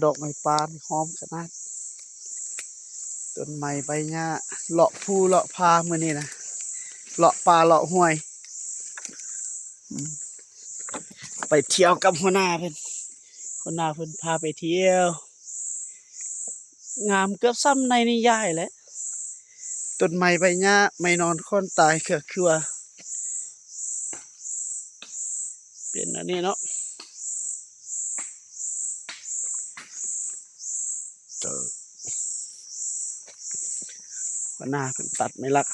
ดอกไม้ปานหอมขนาดต้นไม้ใบหญ้าเลาะภูเลาะพามื้อนี้นะเลาะป่าเลาะห้วยไปเที่ยวกับหัวหน้าเพิ่นพาไปเที่ยวงามเกือบซ้ำในนิยายแหละต้นไม้ใบหญ้าไม่นอนคนตายก็คือว่าเป็นอันนี้เนาะหัวหน้าเพิ่นตัดไม่รัก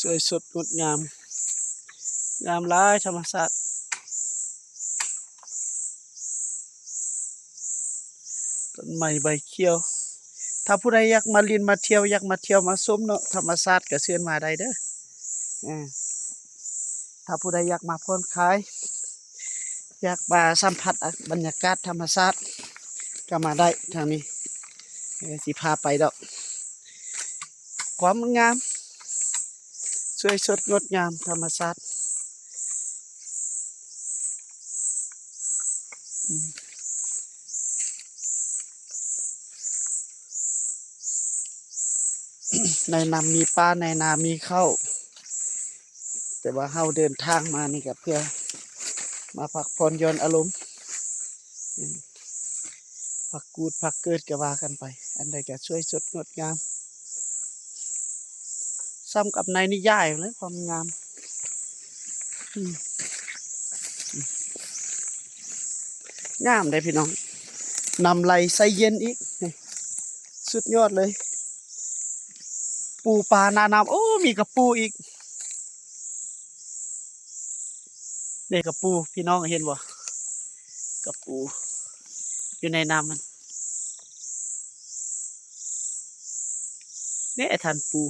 สวยสดงดงามงามหลายธรรมชาติต้นไม้ใบเขียวถ้าผู้ใดอยากมาลินมาเที่ยวอยากมาเที่ยวมาชมเนาะธรรมชาติก็เชิญมาได้เด้อถ้าผู้ใดอยากมาผ่อนคลายอยากมาสัมผัสบรรยากาศธรรมชาติก็มาได้ทางนี้สิพาไปดอกความงามสวยสดงดงามธรรมชาติในนามีปลาในนามีข้าวแต่ว่าเฮาเดินทางมานี่ก็เพื่อมาพักผ่อนหย่อนอารมณ์พักกูดพักเกิดก็ว่ากันไปอันใดก็สวยสดงดงามซ้ำกับในนิยายเลยความงามงามได้พี่น้องนำไหลใส่เย็นอีกสุดยอดเลยปูปลานาน้ำโอ้มีกระปูอีกเด็กกระปูพี่น้องเห็นบ่กระปูอยู่ในน้ำมันเนี่ยทันปู